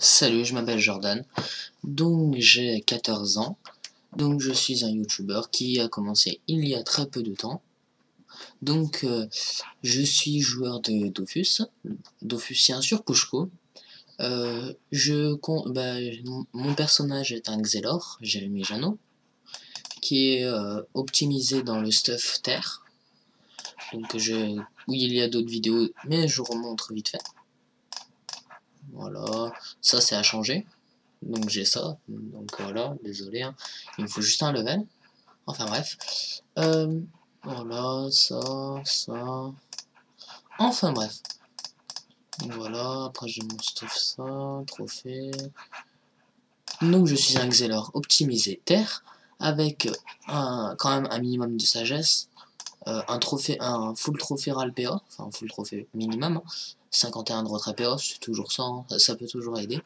Salut, je m'appelle Jordan, donc j'ai 14 ans, donc je suis un youtubeur qui a commencé il y a très peu de temps. Donc je suis joueur de Dofus, Dofusien sur Pushko. Mon personnage est un Xelor, Jérémy Janot, qui est optimisé dans le stuff terre. Donc oui, il y a d'autres vidéos, mais je remontre vite fait. Voilà, ça c'est à changer. Donc j'ai ça, donc voilà, désolé, hein. Il me faut juste un level. Enfin bref. Voilà, ça. Enfin bref. Donc voilà, après je mon stuff ça, trophée. Donc je suis un Xelor optimisé terre, avec quand même un minimum de sagesse, un full trophée RALPA, enfin full trophée minimum, hein. 51 de retrait PA, c'est toujours ça, hein, ça peut toujours aider.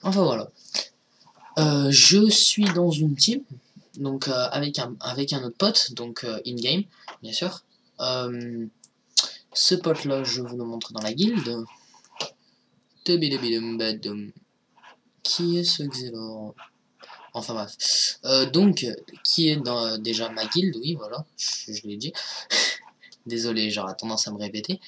Enfin voilà. Je suis dans une team, donc avec un autre pote, donc in-game, bien sûr. Ce pote-là, je vous le montre dans la guilde. Qui est ce Xelor? Enfin bref. Donc, qui est dans déjà ma guilde, oui, voilà, je l'ai dit. Désolé, j'aurais tendance à me répéter.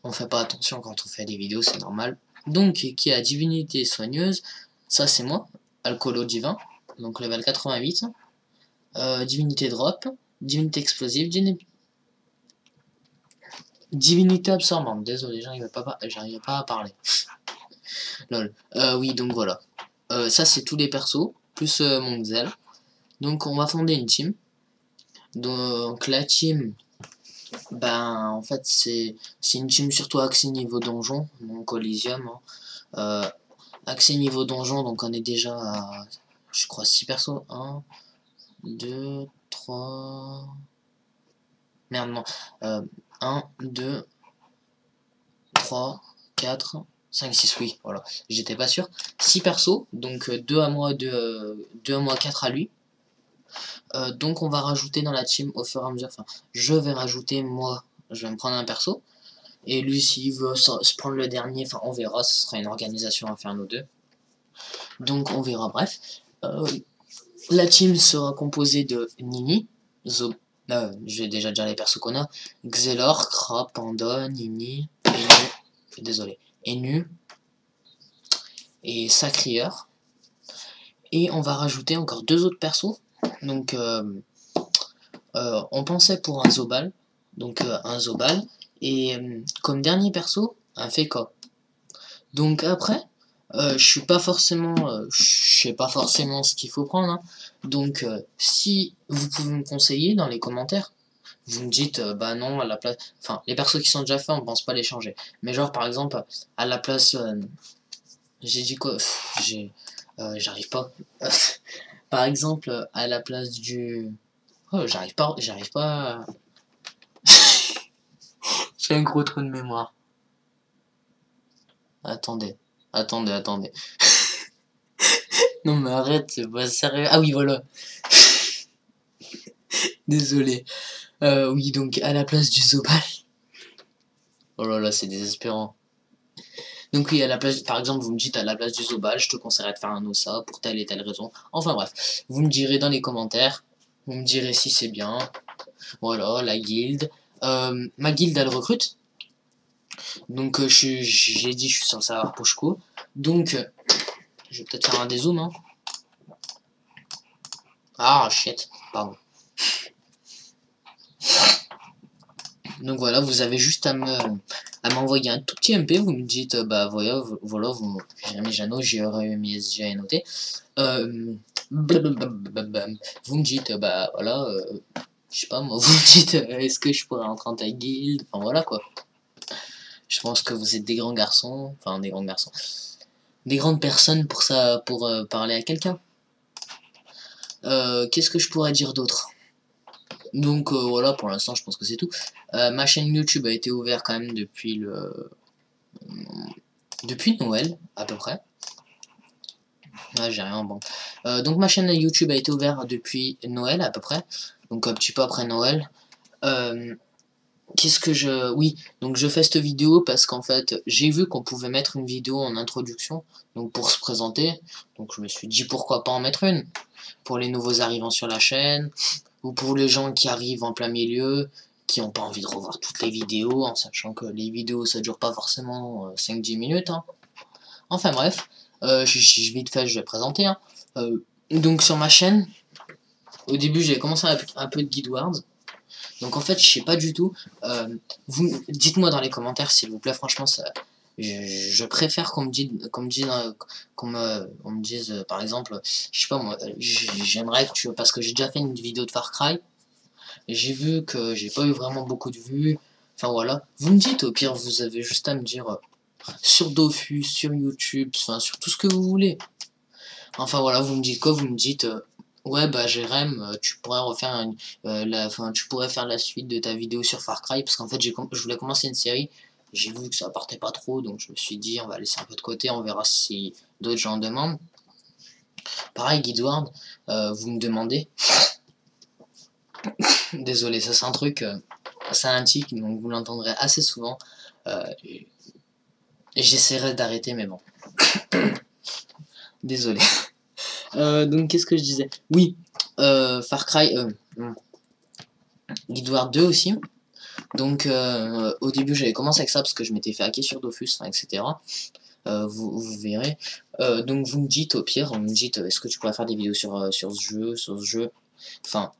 On fait pas attention quand on fait des vidéos, c'est normal. Donc, qui a divinité soigneuse, ça c'est moi, alcoolo divin, donc level 88. Divinité drop, divinité explosive, divinité absorbante. Désolé, j'arrive pas à parler. Lol. Oui, donc voilà. Ça, c'est tous les persos, plus mon Xel. Donc, on va fonder une team. Donc, la team, ben, en fait, c'est une team surtout axée niveau donjon, donc Coliseum. Hein. Axée niveau donjon, donc on est déjà à, je crois, 6 persos. 1, 2, 3... Merde, non. 1, 2, 3, 4, 5, 6, oui, voilà. J'étais pas sûr. 6 persos, donc 2 à moi, 4 à lui. Donc on va rajouter dans la team au fur et à mesure. Enfin, je vais rajouter, moi, je vais me prendre un perso. Et lui, s'il veut se prendre le dernier, enfin, on verra. Ce sera une organisation à faire nous deux. Donc on verra, bref. La team sera composée de Nini, je vais déjà dire les persos qu'on a. Xelor, Kra, Panda, Nini, Enu, désolé, Enu et Sacrieur. Et on va rajouter encore 2 autres persos. Donc on pensait pour un Zobal. Donc un Zobal. Et comme dernier perso, un Feka. Donc après, je sais pas forcément ce qu'il faut prendre. Hein. Donc si vous pouvez me conseiller dans les commentaires, vous me dites bah non à la place. Enfin, les persos qui sont déjà faits, on pense pas les changer. Mais genre par exemple à la place, j'ai dit quoi? J'arrive pas. Par exemple à la place du. Oh, j'arrive pas. J'ai un gros trou de mémoire. Attendez. Non mais arrête, c'est pas sérieux. Ah oui, voilà. Désolé. Oui, donc à la place du Zobal. Oh là là, c'est désespérant. Donc oui, à la place, par exemple, vous me dites à la place du Zobal, je te conseillerais de faire un Ossa pour telle et telle raison. Enfin bref, vous me direz dans les commentaires. Vous me direz si c'est bien. Voilà, la guilde. Ma guilde, elle recrute. Donc j'ai dit, je suis censé avoir Pushko. Donc, je vais peut-être faire un dézoom. Hein. Ah, shit, pardon. Donc voilà, vous avez juste à m'envoyer un tout petit MP, vous me dites, bah voilà, Jérémy Janot, j'ai noté. Vous me dites, bah voilà, je sais pas moi, vous me dites, est-ce que je pourrais rentrer en ta guilde, enfin voilà quoi. Je pense que vous êtes des grands garçons, enfin des grands garçons, des grandes personnes pour ça, pour parler à quelqu'un. Qu'est-ce que je pourrais dire d'autre? Donc voilà, pour l'instant, je pense que c'est tout. Ma chaîne YouTube a été ouverte quand même depuis Noël, à peu près. Ah, j'ai rien, bon. Donc ma chaîne YouTube a été ouverte depuis Noël, à peu près. Donc un petit peu après Noël. qu'est-ce que je... Oui, donc je fais cette vidéo parce qu'en fait, j'ai vu qu'on pouvait mettre une vidéo en introduction, donc pour se présenter. Donc je me suis dit pourquoi pas en mettre une, pour les nouveaux arrivants sur la chaîne, ou pour les gens qui arrivent en plein milieu, qui n'ont pas envie de revoir toutes les vidéos, en sachant que les vidéos ça dure pas forcément 5-10 minutes. Hein. Enfin bref, vite fait, je vais présenter. Hein. Donc sur ma chaîne, au début j'ai commencé un peu de Guide Wars. Donc en fait, je sais pas du tout. Vous dites-moi dans les commentaires s'il vous plaît. Franchement, ça, je préfère qu'on me dise, on me dise par exemple, je sais pas moi, j'aimerais que tu, parce que j'ai déjà fait une vidéo de Far Cry. J'ai vu que j'ai pas eu vraiment beaucoup de vues. Enfin voilà. Vous me dites au pire, vous avez juste à me dire sur Dofus, sur YouTube, enfin sur tout ce que vous voulez. Enfin voilà, vous me dites quoi? Vous me dites ouais bah Jérém, tu pourrais refaire tu pourrais faire la suite de ta vidéo sur Far Cry parce qu'en fait je voulais commencer une série, j'ai vu que ça partait pas trop donc je me suis dit on va laisser un peu de côté, on verra si d'autres gens en demandent. Pareil Guidward, vous me demandez. Désolé, ça c'est un truc, c'est un tic donc vous l'entendrez assez souvent. Et j'essaierai d'arrêter mais bon. Désolé. Donc qu'est-ce que je disais? Oui, Far Cry, Guild Wars 2 aussi. Donc au début j'avais commencé avec ça parce que je m'étais fait hacker sur Dofus, etc. Vous verrez. Donc vous me dites au pire, vous me dites est-ce que tu pourrais faire des vidéos sur ce jeu. Enfin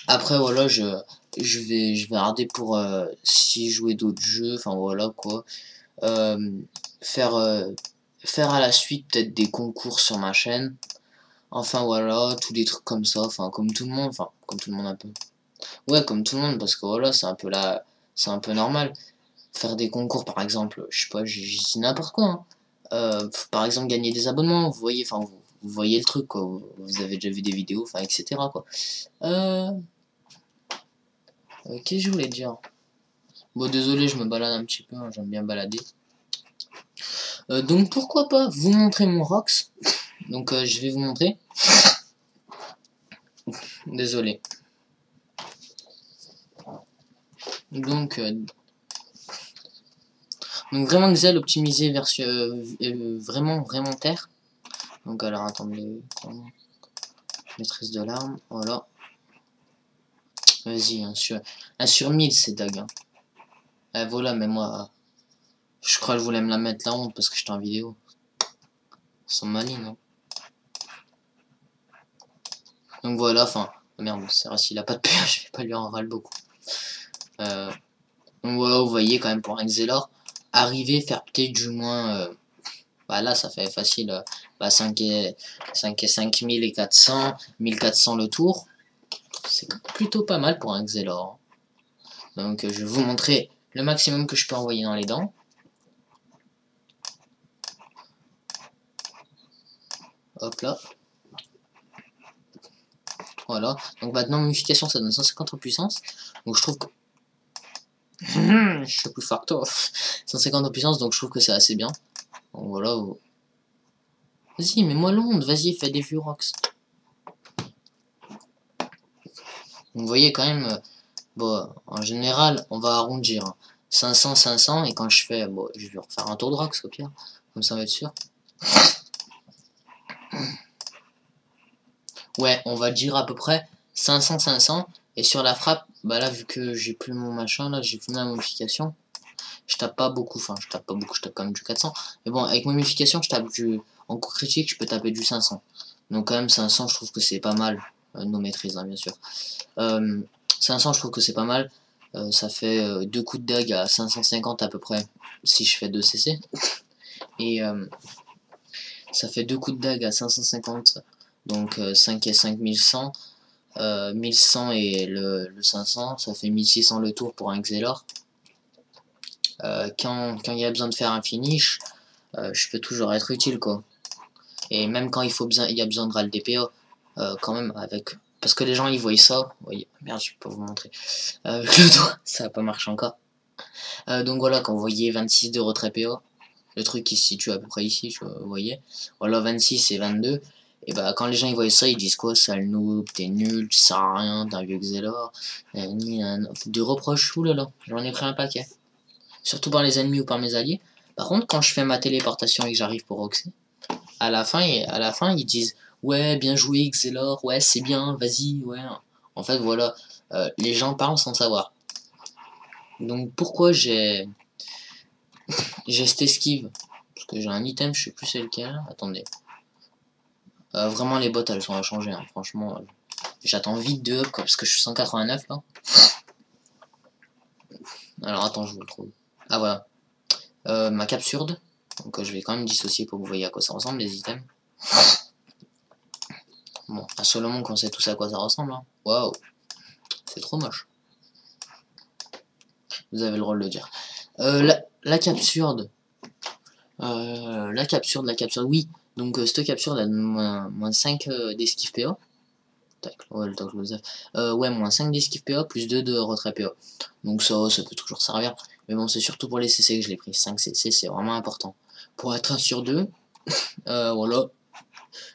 après voilà je vais regarder pour si jouer d'autres jeux. Enfin voilà quoi. Faire faire à la suite peut-être des concours sur ma chaîne. Enfin voilà, tous des trucs comme ça, enfin comme tout le monde, un peu. Ouais, comme tout le monde, parce que voilà, c'est un peu normal. Faire des concours, par exemple, je sais pas, j'ai dis n'importe quoi. Hein. Par exemple, gagner des abonnements, vous voyez, enfin, vous voyez le truc, quoi. Vous avez déjà vu des vidéos, enfin, etc. quoi. Qu'est-ce que je voulais dire? Bon, désolé, je me balade un petit peu, hein, j'aime bien balader. Donc pourquoi pas vous montrer mon Rox. Donc je vais vous montrer. Désolé. Donc vraiment Excel optimisé version vraiment terre. Donc alors attendez, maîtrise de l'arme, voilà. Vas-y, un sur 1000 c'est dague. Hein. Voilà, mais moi, je crois que je voulais me la mettre là honte parce que j'étais en vidéo. Sans maligne, non. Donc voilà, enfin, merde, c'est vrai s'il a pas de PH, je vais pas lui en râler beaucoup. Donc voilà, vous voyez quand même pour un Xelor, arriver, faire peut-être du moins, bah là ça fait facile, 5 et 5400, 1400 le tour. C'est plutôt pas mal pour un Xelor. Donc je vais vous montrer le maximum que je peux envoyer dans les dents. Hop là. Voilà. Donc maintenant momification ça donne 150 en puissance. Donc je trouve que... je suis plus fort que toi. 150 en puissance donc je trouve que c'est assez bien. Donc voilà. Vas-y, mets-moi l'onde. Vas-y, fais des Furox. Vous voyez quand même... bon, en général, on va arrondir. 500, 500, et quand je fais... Bon, je vais refaire un tour de Rox au pire. Comme ça on va être sûr. Ouais, on va dire à peu près 500, 500. Et sur la frappe, bah là, vu que j'ai plus mon machin, là, j'ai plus ma momification. Je tape pas beaucoup, enfin, je tape pas beaucoup, je tape quand même du 400. Mais bon, avec momification, je tape du... En coup critique, je peux taper du 500. Donc quand même, 500, je trouve que c'est pas mal. Nos maîtrises, hein, bien sûr. 500, je trouve que c'est pas mal. Ça fait 2 coups de dague à 550 à peu près, si je fais 2 CC. Et ça fait 2 coups de dague à 550, donc 5 et 5, 1100. 1100 et le 500, ça fait 1600 le tour pour un Xelor. Quand il y a besoin de faire un finish, je peux toujours être utile, quoi. Et même quand il y a besoin de râle DPO, quand même, avec... Parce que les gens, ils voient ça. Oui, merde, je peux pas vous montrer. Avec le doigt, ça va pas marcher encore. Donc voilà, quand vous voyez 26 de retrait PO, le truc qui se situe à peu près ici, vous voyez. Voilà, 26 et 22. Et bah quand les gens ils voient ça, ils disent quoi? Sale noob, t'es nul, tu sers à rien, t'es un vieux Xelor. Des reproches, oulala, j'en ai pris un paquet. Surtout par les ennemis ou par mes alliés. Par contre, quand je fais ma téléportation et que j'arrive pour Roxy, à la fin, ils disent ouais, bien joué Xelor, ouais, c'est bien, vas-y, ouais. En fait, voilà, les gens parlent sans savoir. Donc pourquoi j'ai cette esquive? Parce que j'ai un item, je sais plus c'est lequel. Attendez. Vraiment les bots elles sont à changer, hein. Franchement. J'attends vite de up parce que je suis 189 là. Alors attends, je vous le trouve. Ah voilà. Ma capsurde. Donc je vais quand même dissocier pour que vous voyez à quoi ça ressemble les items. Bon, à Solomon qu'on sait tous à quoi ça ressemble. Hein. Waouh. C'est trop moche. Vous avez le droit de le dire. La capsurde. La capsurde, oui. Donc cette capsurde a moins 5 d'esquive PA. Tac, ouais, le tac, ouais, moins 5 d'esquive PA, plus 2 de retrait PA. Donc ça peut toujours servir. Mais bon, c'est surtout pour les CC que je l'ai pris. 5 CC, c'est vraiment important. Pour être 1 sur 2, voilà.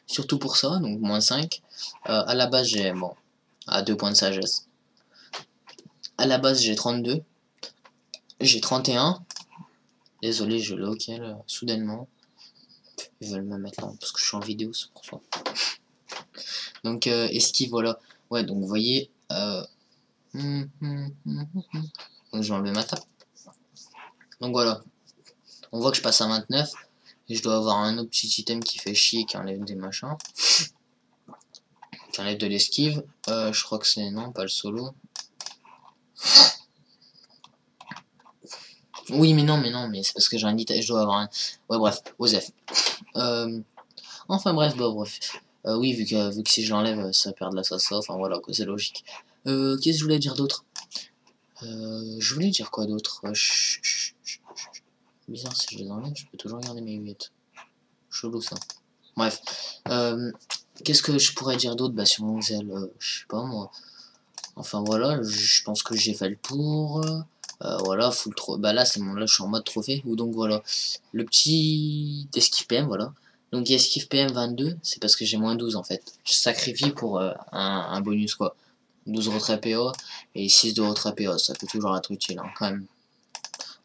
Surtout pour ça, donc moins 5. À la base, j'ai, bon, à 2 points de sagesse. À la base, j'ai 32. J'ai 31. Désolé, je local soudainement. Ils veulent me mettre là, parce que je suis en vidéo, c'est pour ça. Donc, esquive, voilà. Ouais, donc vous voyez... Donc je vais enlever ma table. Donc voilà. On voit que je passe à 29. Et je dois avoir un autre petit item qui fait chier, qui enlève des machins. Qui enlève de l'esquive. Je crois que c'est... Non, pas le solo. Oui, mais non, mais c'est parce que j'ai un item. Je dois avoir un... Ouais, bref. Osef. Enfin bref, bah bref. Oui, vu que si je l'enlève, ça perd de la salsa. Enfin voilà, quoi, c'est logique. Qu'est-ce que je voulais dire d'autre? Je voulais dire quoi d'autre? Bizarre, si je les enlève, je peux toujours garder mes 8. Chelou ça. Bref. Qu'est-ce que je pourrais dire d'autre? Bah sur mon Xel, je sais pas moi. Enfin voilà, je pense que j'ai fait le tour. Voilà, full trop. Bah là, là, je suis en mode trophée. Ou donc voilà. Le petit esquive PM, voilà. Donc esquive PM 22, c'est parce que j'ai moins 12 en fait. Je sacrifie pour un bonus quoi. 12 retrait PA et 6 de retrait PA, ça peut toujours être utile hein, quand même.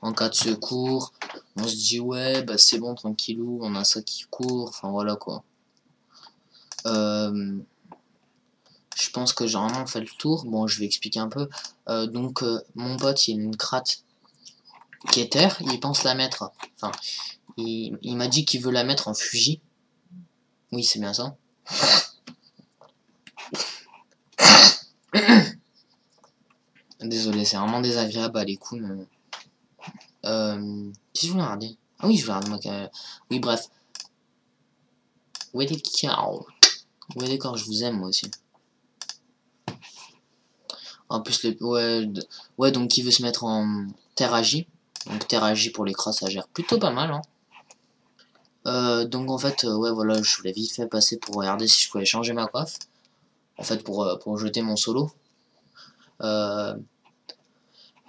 En cas de secours, on se dit ouais, bah c'est bon, tranquillou, on a ça qui court, enfin voilà quoi. Je pense que j'ai vraiment fait le tour. Bon, je vais expliquer un peu. Donc, mon pote, il a une cratte qui est terre, il pense la mettre. Enfin, il m'a dit qu'il veut la mettre en Fuji. Oui, c'est bien ça. Désolé, c'est vraiment désagréable à l'écoute. Qu'est-ce que je voulais regarder? Ah oui, je voulais regarder. Oui, bref. Ouais, des cows. Ouais, d'accord, je vous aime moi aussi. En plus, ouais, donc il veut se mettre en terre agie. Donc terre agie pour les crosses, ça gère plutôt pas mal. Hein. Donc en fait, ouais, voilà, je voulais vite fait passer pour regarder si je pouvais changer ma coiffe. En fait, pour jeter mon solo.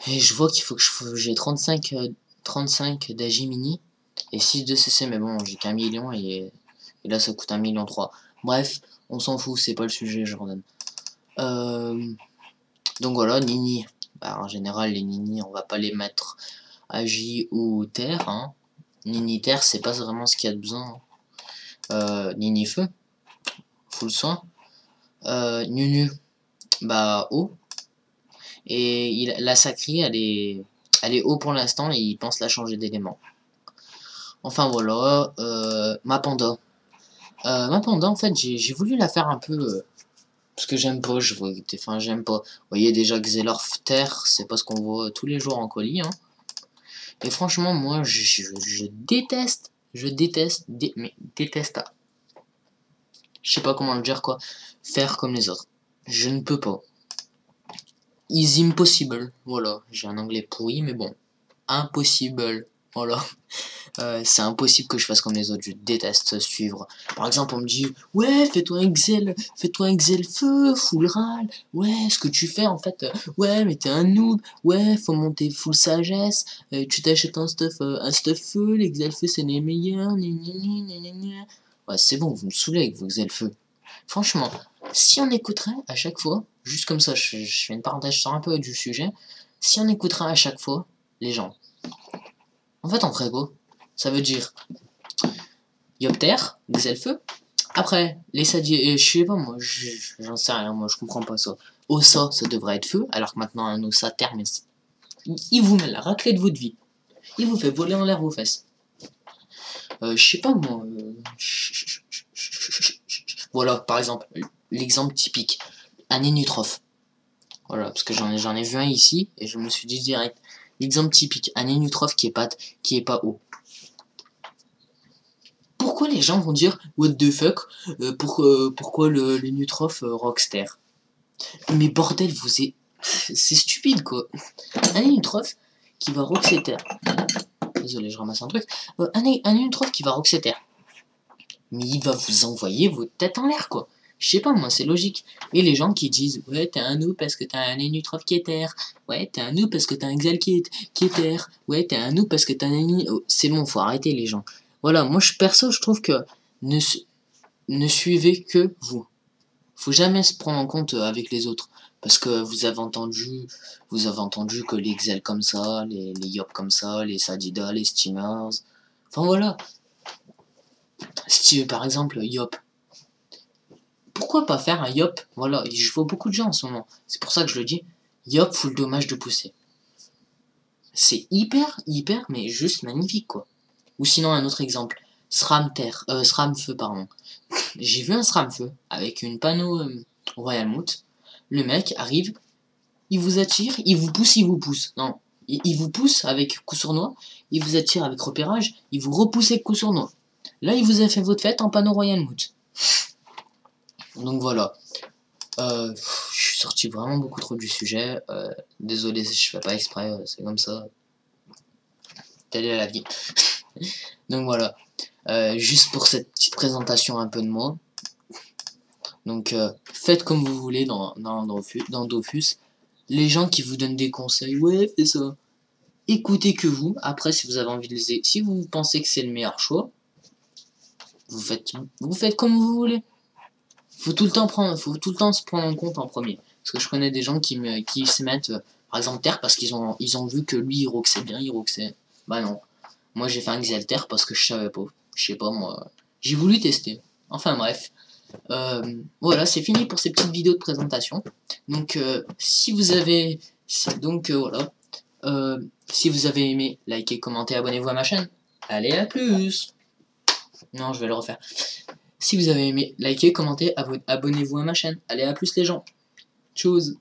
Et je vois qu'il faut que j'ai 35 d'Agi mini et 6 de CC, mais bon, j'ai qu'un million et là ça coûte 1,3 million. Bref, on s'en fout, c'est pas le sujet, Jordan. Donc voilà, Nini. Bah, en général, les Nini, on va pas les mettre Agi ou Terre. Hein. Nini Terre, c'est pas vraiment ce qu'il y a de besoin. Hein. Nini Feu, full soin. Nunu, bah eau. Et la Sacrée, elle est haut pour l'instant et il pense la changer d'élément. Enfin voilà, ma panda. Ma panda, en fait, j'ai voulu la faire un peu... parce que j'aime pas, enfin j'aime pas. Vous voyez déjà Xelor Terre, c'est pas ce qu'on voit tous les jours en colis. Hein. Et franchement, moi, je déteste, mais déteste. Je sais pas comment le dire quoi. Faire comme les autres. Je ne peux pas. Is impossible. Voilà, j'ai un anglais pourri, mais bon. Impossible. Voilà. C'est impossible que je fasse comme les autres, je déteste suivre. Par exemple, on me dit, ouais, fais-toi un Xel feu, full râle, ouais, ce que tu fais en fait, ouais, mais t'es un noob, ouais, faut monter full sagesse, tu t'achètes un stuff feu, les Xel feu c'est les meilleurs, Ouais, c'est bon, vous me saoulez avec vos feu. Franchement, si on écouterait à chaque fois, juste comme ça, je fais une parenthèse, je sors un peu du sujet, si on écouterait à chaque fois les gens, en fait, on ferait quoi? Ça veut dire Yopter, feu. Après, les sadiers, je sais pas, moi, j'en sais rien, moi, je comprends pas ça. Ossa, ça devrait être feu, alors que maintenant, un ossa terme, il vous met la raclée de votre vie. Il vous fait voler en l'air vos fesses. Je sais pas, moi, voilà, par exemple, l'exemple typique. Un énutrophe. Voilà, parce que j'en ai vu un ici, et je me suis dit direct. L'exemple typique, un énutrophe qui est pas haut. Pourquoi les gens vont dire what the fuck, pourquoi l'énutrophe rockstar? Mais bordel, c'est stupide quoi. Un énutrophe qui va rocksetter. Désolé, je ramasse un truc. Un énutrophe qui va rocksetter. Mais il va vous envoyer votre tête en l'air quoi. Je sais pas, moi, c'est logique. Et les gens qui disent, ouais, t'es un noob parce que t'as un énutrophe qui est terre. Ouais, t'es un noob parce que t'as un xel qui est terre. Ouais, t'es un noob parce que t'as un oh, c'est bon, faut arrêter les gens. Voilà, moi, perso, je trouve que ne, ne suivez que vous. Faut jamais se prendre en compte avec les autres. Parce que vous avez entendu que les xel comme ça, les yop comme ça, les sadida, les steamers. Enfin voilà. Par exemple, yop. Pourquoi pas faire un yop? Voilà, je vois beaucoup de gens en ce moment. C'est pour ça que je le dis. Yop full dommage de pousser. C'est hyper, mais juste magnifique, quoi. Ou sinon, un autre exemple. SRAM feu, pardon. J'ai vu un SRAM feu avec une panneau Royal Moot. Le mec arrive, il vous attire, il vous pousse. Non, il vous pousse avec coup sournois, il vous attire avec repérage, il vous repousse avec coup sournois. Là, il vous a fait votre fête en panneau Royal Moot. Donc voilà. Je suis sorti vraiment beaucoup trop du sujet. Désolé si je fais pas exprès, c'est comme ça. Telle est la vie. Donc voilà. Juste pour cette petite présentation un peu de moi. Donc faites comme vous voulez dans Dofus. Les gens qui vous donnent des conseils, ouais, fais ça. Écoutez que vous. Après, si vous avez envie de les... Si vous pensez que c'est le meilleur choix, vous faites comme vous voulez. Faut tout le temps se prendre en compte en premier. Parce que je connais des gens qui se mettent, par exemple, terre parce qu'ils ont vu que lui, il roxait bien, il roxait. Bah non. Moi, j'ai fait un Xel terre parce que je savais pas. Je sais pas, moi. J'ai voulu tester. Enfin, bref. Voilà, c'est fini pour ces petites vidéos de présentation. Donc, si vous avez... voilà. Si vous avez aimé, likez, commentez, abonnez-vous à ma chaîne. Allez, à plus. Non, je vais le refaire. Si vous avez aimé, likez, commentez, abonnez-vous à ma chaîne. Allez, à plus les gens. Tchuss.